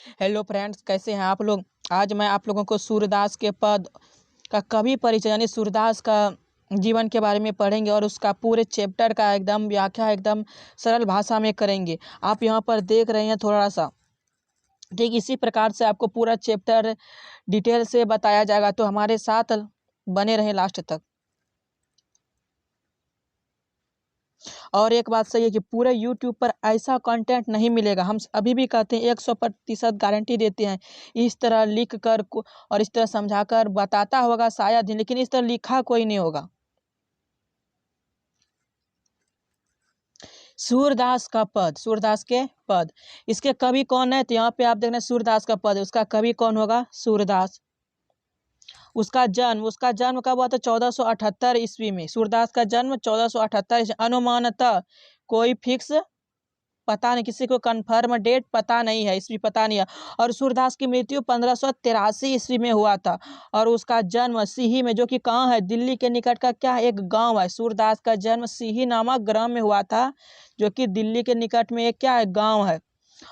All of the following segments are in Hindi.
हेलो फ्रेंड्स, कैसे हैं आप लोग। आज मैं आप लोगों को सूरदास के पद का कवि परिचय यानी सूरदास का जीवन के बारे में पढ़ेंगे और उसका पूरे चैप्टर का एकदम व्याख्या एकदम सरल भाषा में करेंगे। आप यहाँ पर देख रहे हैं थोड़ा सा, ठीक इसी प्रकार से आपको पूरा चैप्टर डिटेल से बताया जाएगा, तो हमारे साथ बने रहें लास्ट तक। और एक बात सही है कि पूरे यूट्यूब पर ऐसा कंटेंट नहीं मिलेगा। हम अभी भी कहते हैं 100% गारंटी देते हैं। इस तरह लिख कर और इस तरह समझा कर बताता होगा शायद ही, लेकिन इस तरह लिखा कोई नहीं होगा। सूरदास का पद, सूरदास के पद, इसके कवि कौन है? तो यहाँ पे आप देख रहे हैं सूरदास का पद है, उसका कवि कौन होगा? सूरदास। उसका जन्म कब हुआ था? 1478 ईस्वी में। सूरदास का जन्म 1478 ईस्वी। अनुमानतः कोई फिक्स पता नहीं, किसी को कंफर्म डेट पता नहीं है, ईस्वी पता नहीं है। और सूरदास की मृत्यु 1583 ईस्वी में हुआ था। और उसका जन्म सीही में, जो कि कहाँ है? दिल्ली के निकट का क्या एक गांव है। सूरदास का जन्म सीही नामक ग्राम में हुआ था, जो कि दिल्ली के निकट में एक क्या है? गांव है।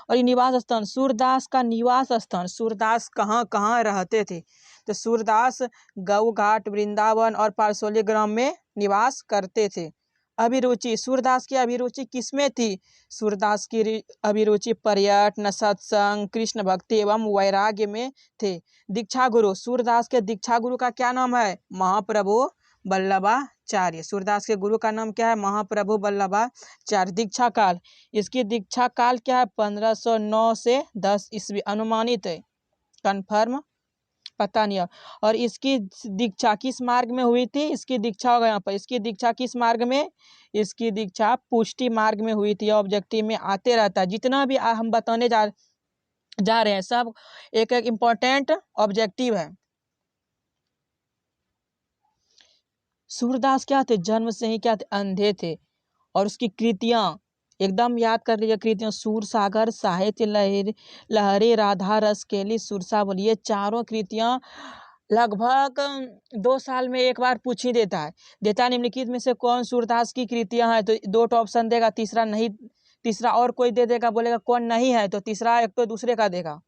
और ये निवास स्थान, सूरदास का निवास स्थान, सूरदास कहाँ कहाँ रहते थे? तो सूरदास गऊ घाट, वृंदावन और पारसोली ग्राम में निवास करते थे। अभिरुचि, सूरदास की अभिरुचि किसमें थी? सूरदास की अभिरुचि पर्यटन, सत्संग, कृष्ण भक्ति एवं वैराग्य में थे। दीक्षा गुरु, सूरदास के दीक्षा गुरु का क्या नाम है? महाप्रभु वल्लभाचार्य। सूरदास के गुरु का नाम क्या है? महाप्रभु वल्लभाचार्य। दीक्षा काल, इसकी दीक्षा काल क्या है? 1509 से 10 ईस्वी अनुमानित है, कन्फर्म पता नहीं है। और इसकी दीक्षा किस मार्ग में हुई थी? इसकी दीक्षा होगा यहाँ पर, इसकी दीक्षा किस मार्ग में? इसकी दीक्षा पुष्टि मार्ग में हुई थी। ऑब्जेक्टिव में आते रहता है, जितना भी हम बताने जा रहे हैं सब एक एक इम्पोर्टेंट ऑब्जेक्टिव है। सूरदास क्या थे? जन्म से ही क्या थे? अंधे थे। और उसकी कृतियां एकदम याद कर लीजिए। कृतियां सूर सागर, साहित्य लहरी, राधा रस केली, सुरसावली, ये चारों कृतियां लगभग 2 साल में एक बार पूछ ही देता है निम्नलिखित में से कौन सूरदास की कृतियां हैं? तो 2 ऑप्शन देगा, तीसरा नहीं, तीसरा और कोई दे देगा, बोलेगा कौन नहीं है, तो तीसरा एक तो दूसरे का देगा।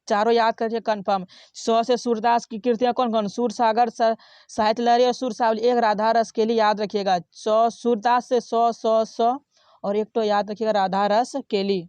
चारों याद करके कंफर्म। 100 से सूरदास की कृतियां कौन कौन? सूर सागर, साहित्य लहरी और सुरसावली। एक राधा रस के लिए याद रखिएगा। 100 सूरदास से 100 और एक तो याद रखिएगा राधा रस केली।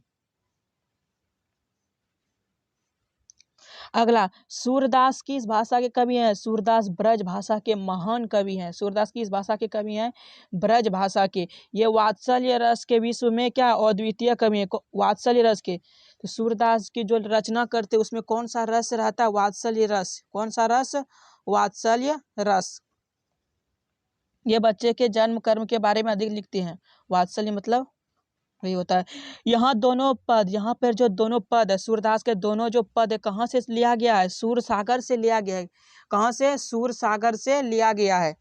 अगला, सूरदास किस भाषा के कवि हैं? सूरदास ब्रज भाषा के महान कवि हैं। सूरदास किस भाषा के कवि हैं? ब्रज भाषा के। ये वात्सल्य रस के विश्व में क्या अद्वितीय कवि है? वात्सल्य रस के। तो सूरदास की जो रचना करते उसमें कौन सा रस रहता है? वात्सल्य रस। कौन सा रस? वात्सल्य रस। ये बच्चे के जन्म कर्म के बारे में अधिक लिखते हैं। वात्सल्य मतलब वही होता है। यहाँ दोनों पद, यहाँ पर जो दोनों पद है सूरदास के, दोनों जो पद है कहाँ से लिया गया है? सूर सागर से लिया गया है। कहाँ से? सूर सागर से लिया गया है।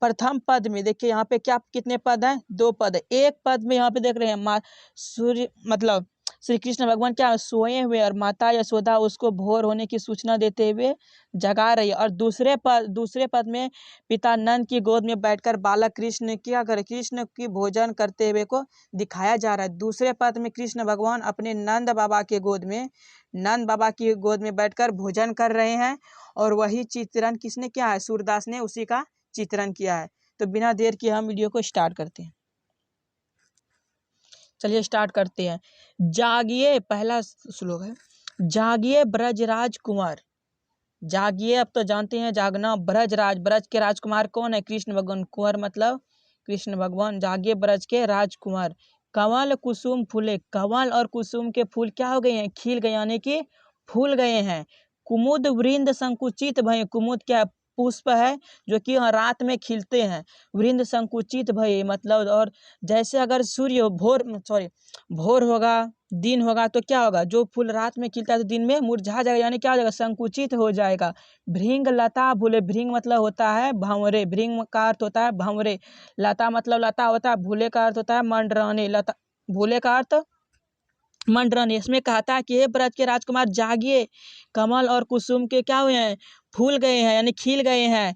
प्रथम पद में देखिए यहाँ पे क्या कितने पद हैं? 2 पद है। एक पद में यहाँ पे देख रहे हैं सूर्य मतलब श्री कृष्ण भगवान क्या सोए हुए और माता यशोदा उसको भोर होने की सूचना देते हुए जगा रही है। और दूसरे पद में पिता नंद की गोद में बैठकर बालक कृष्ण क्या करे? कृष्ण की भोजन करते हुए को दिखाया जा रहा है। दूसरे पद में कृष्ण भगवान अपने नंद बाबा की गोद में बैठकर भोजन कर रहे हैं। और वही चित्रण किसने किया है? सूरदास ने उसी का चित्रण किया है। तो बिना देर किए हम वीडियो को स्टार्ट करते हैं। चलिए स्टार्ट करते हैं। जागिए, पहला श्लोक है, जागिए ब्रजराज कुमार। जागिए, अब तो जानते हैं जागना। ब्रजराज, ब्रज के राजकुमार कौन है? कृष्ण भगवान। कुंवर मतलब कृष्ण भगवान। जागिए ब्रज के राजकुमार। कमल कुसुम फूले, कमल और कुसुम के फूल क्या हो गए हैं? खिल गए, यानी कि फूल गए हैं। कुमुद वृंद संकुचित भय, कुमुद क्या पुष्प है जो कि रात में खिलते हैं। वृंद संकुचित भय मतलब, और जैसे अगर सूर्य भोर होगा, दिन होगा, तो क्या होगा? जो फूल रात में खिलता है तो दिन में मुरझा जाएगा, यानी क्या हो जाएगा? संकुचित हो जाएगा। भृंग लता भूले, भृंग मतलब होता है भंवरे, भृंग का अर्थ होता है भंवरे। लता मतलब लता होता है, भूले का अर्थ होता है मंडराने। लता, भूले का अर्थ मंडराने। इसमें कहता है कि हे ब्रज के राजकुमार जागिए, कमल और कुसुम के क्या हुए हैं? फूल गए हैं, यानी खिल गए हैं।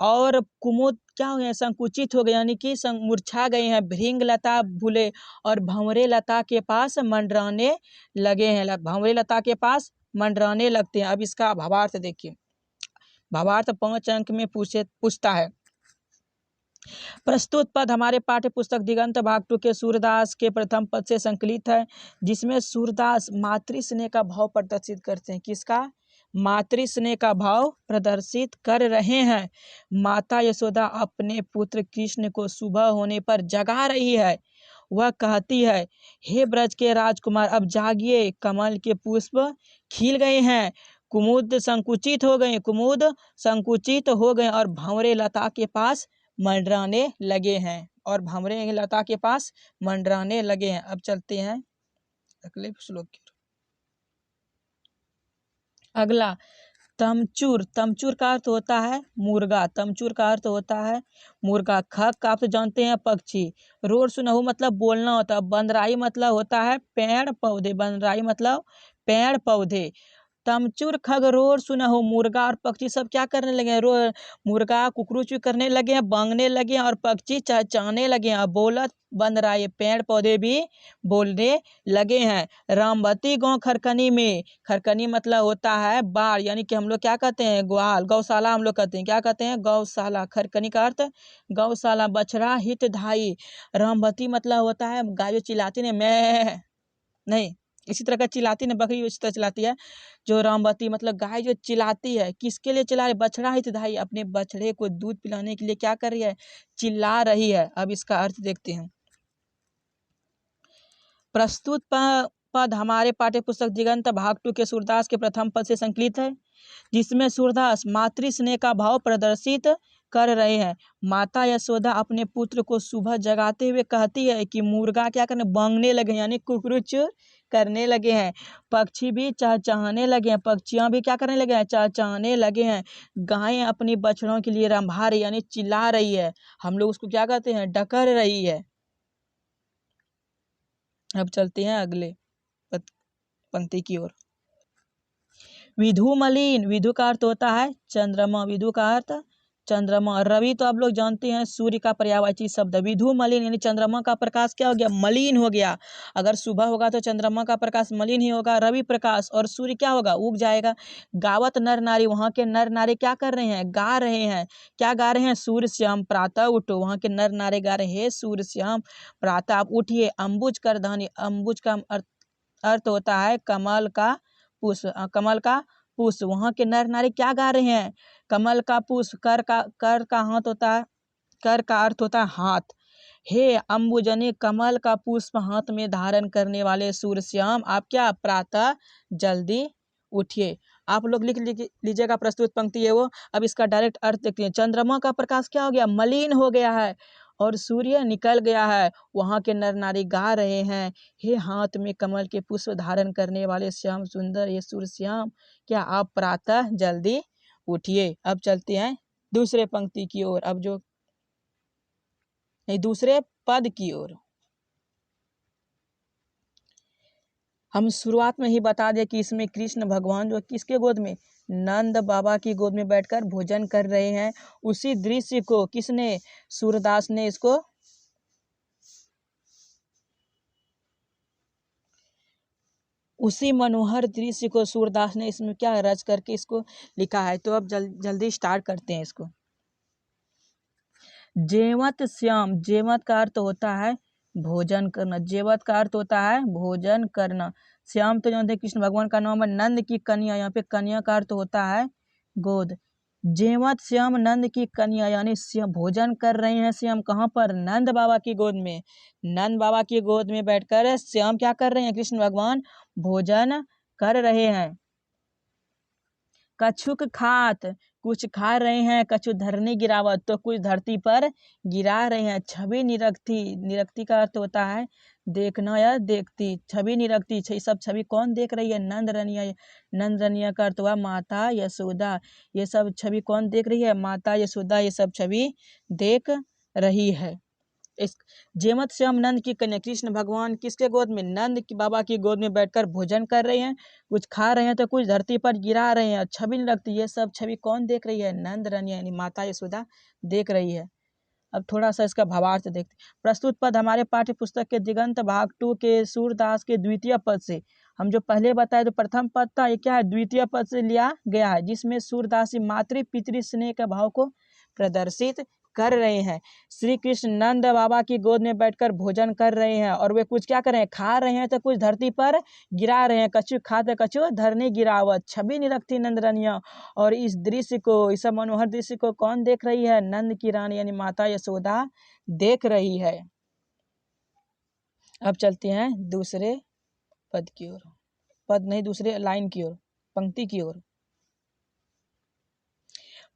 और कुमुद क्या हो गए, संकुचित हो गए, यानी कि मुरझा गए हैं। भृंग लता भूले और भंवरे लता के पास मंडराने लगे हैं। भंवरे लता के पास मंडराने लगते हैं। अब इसका भावार्थ देखिए। भावार्थ 5 अंक में पूछता है। प्रस्तुत पद हमारे पाठ्य पुस्तक दिगंत भाग 2 के सूरदास के प्रथम पद से संकलित है, जिसमें सूरदास मातृ स्नेह का भाव प्रदर्शित करते हैं। किसका? मातृ स्नेह का भाव प्रदर्शित कर रहे हैं। माता यशोदा अपने पुत्र कृष्ण को सुबह होने पर जगा रही है। वह कहती है, हे ब्रज के राजकुमार, अब जागिए, कमल के पुष्प खिल गए हैं, कुमुद संकुचित हो गए और भंवरे लता के पास मंडराने लगे हैं। अब चलते हैं अगले श्लोक की। अगला तमचूर का अर्थ होता है मुर्गा। खग का आप तो जानते हैं पक्षी। रोड सुनहु मतलब बोलना होता है। बंदराई मतलब होता है पेड़ पौधे। तमचूर खग रोर सुनहु, मुर्गा और पक्षी सब क्या करने लगे हैं? मुर्गा कुकरू करने लगे हैं, बांगने लगे हैं और पक्षी चहचहाने लगे हैं। बोलत बंद रहा है, पेड़ पौधे भी बोलने लगे हैं। रामवती गांव खरकनी में, खरकनी मतलब होता है बाड़, यानी कि हम लोग क्या कहते हैं? ग्वाल, गौशाला हम लोग कहते हैं। क्या कहते हैं? गौशाला। खरकनी का अर्थ गौशाला। बछड़ा हित धाई। रामवती मतलब होता है गाय जो चिल्लाती नहीं, मैं नहीं, इसी तरह का चिल्लाती ना, बकरी इसी तरह चिल्लाती है। जो रामवती मतलब गाय जो चिल्लाती है, किसके लिए चिल्ला रही? बछड़ा हितधारी, अपने बछड़े को दूध पिलाने के लिए क्या कर रही है? चिल्ला रही है। अब इसका अर्थ देखते हैं। प्रस्तुत पद हमारे पाठ्य पुस्तक दिगंत भाग 2 के सूरदास के प्रथम पद से संकलित है, जिसमें सूरदास मातृ स्नेह का भाव प्रदर्शित कर रहे हैं। माता यशोदा अपने पुत्र को सुबह जगाते हुए कहती है कि मुर्गा क्या करने? बांगने लगे, यानी कुकरुच करने लगे हैं। पक्षी भी चहचहाने लगे हैं, पक्षियां भी क्या करने लगे हैं? चहचहाने लगे हैं। गाय अपनी बछड़ों के लिए रंभा रही, यानी चिल्ला रही है। हम लोग उसको क्या कहते हैं? डकर रही है। अब चलते हैं अगले पंक्ति की ओर। विधु मलिन, विधु का अर्थ होता है चंद्रमा। विधु का अर्थ चंद्रमा। रवि तो आप लोग जानते हैं सूर्य का पर्यायवाची शब्द। विधु मलिन यानी चंद्रमा का प्रकाश क्या हो गया? मलिन हो गया। अगर सुबह होगा तो चंद्रमा का प्रकाश मलिन ही होगा, रवि प्रकाश, और सूर्य क्या होगा? उग जाएगा। गावत नर नारी, वहां के नर नारी क्या कर रहे हैं? गा रहे हैं। क्या गा रहे हैं? सूर्य श्याम प्रातः उठो। वहां के नर नारी गा रहे हैं, सूर्य श्याम प्रातः आप उठिए। अंबुज कर धानी, अंबुज का अर्थ होता है कमल का पुष्प। कमल का पुष्प। वहां के नर नारी क्या गा रहे हैं? कमल का पुष्प। कर का हाथ होता है, कर का अर्थ होता है हाथ। हे अंबुजनी, कमल का पुष्प हाथ में धारण करने वाले सूर्यश्याम, आप क्या? प्रातः जल्दी उठिए। आप लोग लिख लीजिएगा प्रस्तुत पंक्ति है वो। अब इसका डायरेक्ट अर्थ देखते हैं। चंद्रमा का प्रकाश क्या हो गया? मलिन हो गया है और सूर्य निकल गया है। वहां के नर नारी गा रहे हैं, हे हाथ में कमल के पुष्प धारण करने वाले श्याम सुंदर ये सूर्यश्याम, क्या आप प्रातः जल्दी उठिए। अब चलते हैं दूसरे पंक्ति की ओर, अब जो नहीं दूसरे पद की ओर। हम शुरुआत में ही बता दें कि इसमें कृष्ण भगवान जो किसके गोद में? नंद बाबा की गोद में बैठकर भोजन कर रहे हैं। उसी दृश्य को किसने? सूरदास ने इसको उसी मनोहर दृश्य को सूरदास ने इसमें क्या रच करके इसको लिखा है। तो अब जल्दी स्टार्ट करते हैं इसको। जेवत श्याम, जेवत का अर्थ होता है भोजन करना। जेवत का अर्थ होता है भोजन करना। श्याम तो जानते हैं कृष्ण भगवान का नाम है। नंद की कन्या, यहाँ पे कन्या का अर्थ होता है गोद। जेवत श्याम नंद की कन्या, यानी श्याम भोजन कर रहे हैं। श्याम कहाँ पर? नंद बाबा की गोद में। नंद बाबा की गोद में बैठकर श्याम क्या कर रहे हैं? कृष्ण भगवान भोजन कर रहे हैं। कछुक खात, कुछ खा रहे हैं। कछु धरनी गिरावत, तो कुछ धरती पर गिरा रहे हैं। छवि निरखती, निरखती का अर्थ होता है देखना या देखती। छवि निरखती, सब छवि कौन देख रही है? नंद रनिया। नंद रनिया का अर्थ हुआ माता यशोदा। ये सब छवि कौन देख रही है? माता यशोदा ये सब छवि देख रही है। इस जेमत श्याम नंद की कन्या, कृष्ण भगवान किसके गोद में? नंद की बाबा की गोद में बैठकर भोजन कर रहे हैं। कुछ खा रहे हैं तो कुछ धरती पर गिरा रहे हैं। छवि नहीं लगती, ये सब छवि कौन देख रही है? नंद रानी यानी माता यशोदा देख रही है। अब थोड़ा सा इसका भावार्थ देखते हैं। प्रस्तुत पद हमारे पाठ्य पुस्तक के दिगंत भाग 2 के सूरदास के द्वितीय पद से, हम जो पहले बताए तो प्रथम पद था, ये क्या है, द्वितीय पद से लिया गया है, जिसमें सूरदास मातृ पितृ स्नेह के भाव को प्रदर्शित कर रहे हैं। श्री कृष्ण नंद बाबा की गोद में बैठकर भोजन कर रहे हैं और वे कुछ क्या कर रहे हैं, खा रहे हैं, तो कुछ धरती पर गिरा रहे हैं। कछु खाते कछु धरनी गिरावत, छवि निरखती नंदरनिया। और इस दृश्य को, इस मनोहर दृश्य को कौन देख रही है, नंद की रानी यानी माता यशोदा देख रही है। अब चलते हैं दूसरे पद की ओर, पद नहीं, दूसरे लाइन की ओर, पंक्ति की ओर।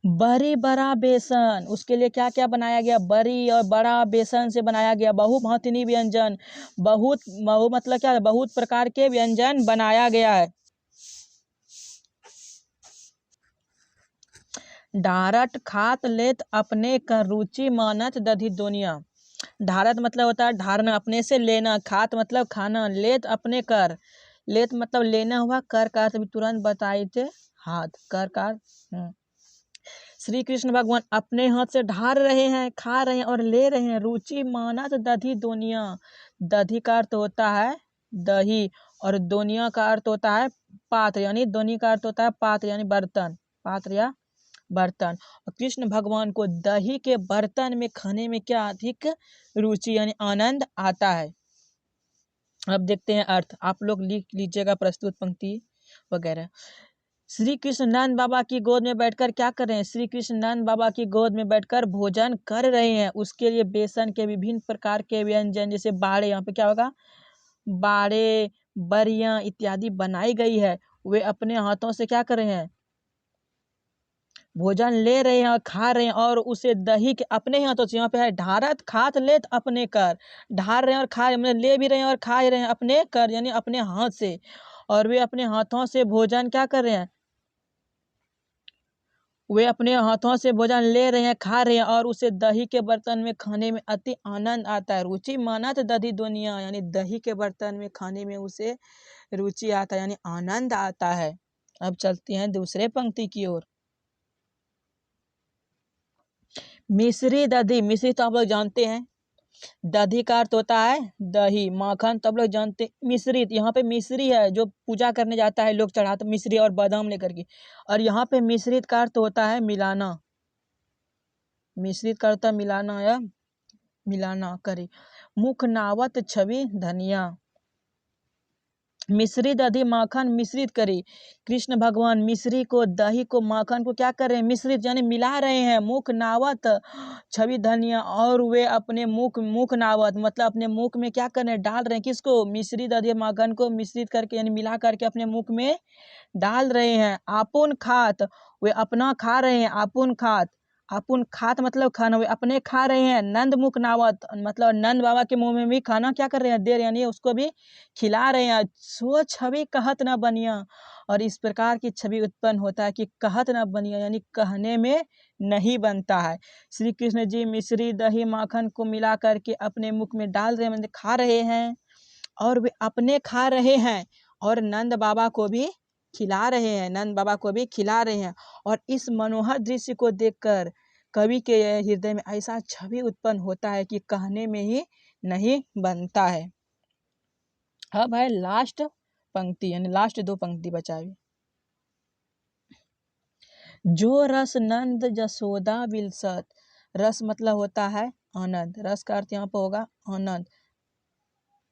बड़ी बड़ा बेसन, उसके लिए क्या क्या बनाया गया, बड़ी और बड़ा बेसन से बनाया गया बहुमहत्वनी व्यंजन, बहुत मतलब क्या है, बहुत प्रकार के व्यंजन बनाया गया है। ढारट खात लेत अपने कर रुचि मानत दधी दुनिया। ढारत मतलब होता है ढारना, अपने से लेना, खात मतलब खाना, लेत अपने कर, लेत मतलब लेना हुआ, कर का अर्थ तुरंत बताए थे हाथ, कर का। श्री कृष्ण भगवान अपने हाथ से ढार रहे हैं, खा रहे हैं और ले रहे हैं। रुचि मानत दधी दुनिया, दधी का अर्थ होता है दही और दुनिया का अर्थ होता है पात्र, यानी दोनी का अर्थ होता है पात्र यानी बर्तन, पात्र या बर्तन। और कृष्ण भगवान को दही के बर्तन में खाने में क्या अधिक रुचि यानी आनंद आता है। अब देखते हैं अर्थ, आप लोग लिख लीजिएगा प्रस्तुत पंक्ति वगैरह। श्री कृष्ण नंद बाबा की गोद में बैठकर क्या कर रहे हैं, श्री कृष्ण नंद बाबा की गोद में बैठकर भोजन कर रहे हैं। उसके लिए बेसन के विभिन्न प्रकार के व्यंजन, जैसे बाड़े, यहाँ पे क्या होगा, बाड़े, बरियां इत्यादि बनाई गई है। वे अपने हाथों से क्या कर रहे हैं, भोजन ले रहे हैं और खा रहे हैं, और उसे दही के अपने हाथों से, यहाँ पे है ढारत खात लेत अपने कर, ढार रहे हैं और खा रहे हैं, मतलब ले भी रहे हैं और खा रहे हैं अपने कर यानी अपने हाथ से। और वे अपने हाथों से भोजन क्या कर रहे हैं, वे अपने हाथों से भोजन ले रहे हैं, खा रहे हैं, और उसे दही के बर्तन में खाने में अति आनंद आता है। रुचि मानत दधी दुनिया, यानी दही के बर्तन में खाने में उसे रुचि आता है यानी आनंद आता है। अब चलते हैं दूसरे पंक्ति की ओर। मिश्री दधी, मिश्री तो आप लोग जानते हैं, दधी का अर्थ होता है दही, माखन तो आप लोग जानते हैं। मिश्री, यहाँ पे मिश्री है जो पूजा करने जाता है लोग चढ़ाते मिश्री और बादाम लेकर के, और यहाँ पे मिश्रित का अर्थ होता है मिलाना, मिश्रित का अर्थ मिलाना या मिलाना करे। मुख नावत छवि धनिया, मिश्री दधी माखन मिश्रित करी। कृष्ण भगवान मिश्री को, दही को, माखन को क्या कर रहे हैं, मिश्रित यानी मिला रहे हैं। मुख नावत छवि धनिया, और वे अपने मुख नावत मतलब अपने मुख में क्या कर रहे हैं, डाल रहे हैं, किसको, मिश्री दधी माखन को मिश्रित करके यानी मिला करके अपने मुख में डाल रहे हैं। आपुन खात, वे अपना खा रहे हैं, आपुन खात, आपुन खात मतलब खाना, वे अपने खा रहे हैं। नंद मुख नावत मतलब नंद बाबा के मुंह में भी खाना क्या कर रहे हैं, दे रहे हैं, यानी उसको भी खिला रहे हैं। सो छवि कहत न बनिया, और इस प्रकार की छवि उत्पन्न होता है कि कहत न बनिया यानी कहने में नहीं बनता है। श्री कृष्ण जी मिश्री दही माखन को मिला करके अपने मुख में डाल रहे हैं, मतलब खा रहे हैं, और वे अपने खा रहे हैं और नंद बाबा को भी खिला रहे हैं, नंद बाबा को भी खिला रहे हैं। और इस मनोहर दृश्य को देखकर कवि के हृदय में ऐसा छवि उत्पन्न होता है कि कहने में ही नहीं बनता है। अब है लास्ट पंक्ति, यानी लास्ट दो पंक्ति बचावी। जो रस नंद जसोदा विलसत, रस मतलब होता है आनंद, रस का अर्थ यहाँ पर होगा आनंद,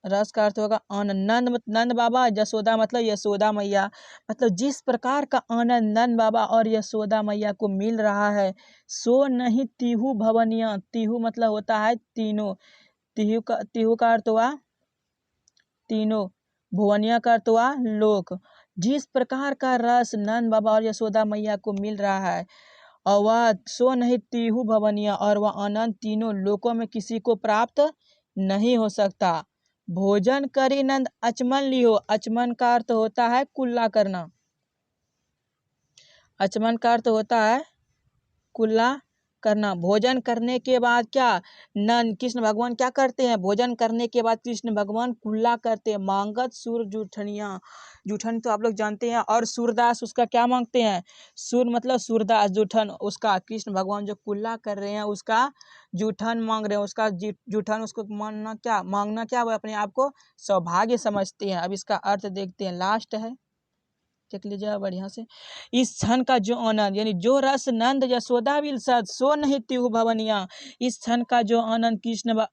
रस का अर्थ होगा आनंद। नंद बाबा, जसोदा मतलब यशोदा मैया, मतलब जिस प्रकार का आनंद नंद बाबा और यशोदा मैया को मिल रहा है, सो नहीं तीहू भवनिया, तीहू मतलब होता है तीनों, तीहू का अर्थ हुआ तीनों, भुवनिया का अर्थ हुआ लोक। जिस प्रकार का रस नंद बाबा और यशोदा मैया को मिल रहा है, और वह सो नहीं तीहू भवनिया, और वह आनंद तीनों लोकों में किसी को प्राप्त नहीं हो सकता। भोजन करी नंद अचमन लियो, अचमन का अर्थ होता है कुल्ला करना, अचमन का अर्थ होता है कुल्ला करना। भोजन करने के बाद क्या कृष्ण भगवान क्या करते हैं? भोजन करने के बाद कृष्ण भगवान कुल्ला करते हैं। मांगत सुर जूठनिया, जूठन तो आप लोग जानते हैं। और सूरदास उसका क्या मांगते हैं? सुर मतलब सूरदास, जूठन उसका कृष्ण भगवान जो कुल्ला कर रहे हैं उसका जूठन मांग रहे हैं। उसका जूठन उसको मांगना क्या वो अपने आप को सौभाग्य समझते हैं। अब इसका अर्थ देखते हैं, लास्ट है, देख लीजिए बढ़िया से। इस क्षण का जो आनंद, यानी जो रस नंद यशोदा विलसद सो नहीं त्यू भवनिया। इस क्षण का जो आनंद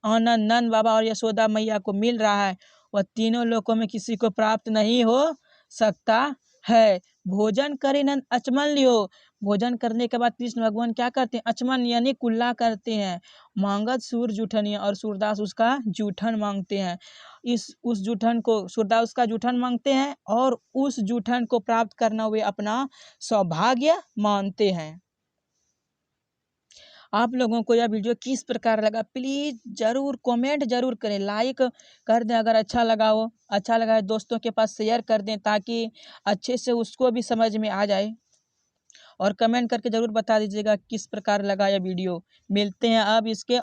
आनंद नंद बाबा और यशोदा मैया को मिल रहा है वह तीनों लोकों में किसी को प्राप्त नहीं हो सकता है। भोजन करे नंद अचमन लियो। भोजन करने के बाद कृष्ण भगवान क्या करते हैं? अचमन यानी कुल्ला करते हैं। मांगत सूर जूठनिया, और सूरदास उसका जूठन मांगते हैं। उस जूठन को सूरदास उसका जूठन मांगते हैं और उस जूठन को प्राप्त करना वे अपना सौभाग्य मानते हैं। आप लोगों को यह वीडियो किस प्रकार लगा प्लीज जरूर कमेंट जरूर करें, लाइक कर दें अगर अच्छा लगा हो। अच्छा लगा है दोस्तों के पास शेयर कर दें ताकि अच्छे से उसको भी समझ में आ जाए। और कमेंट करके जरूर बता दीजिएगा किस प्रकार लगा यह वीडियो। मिलते हैं अब इसके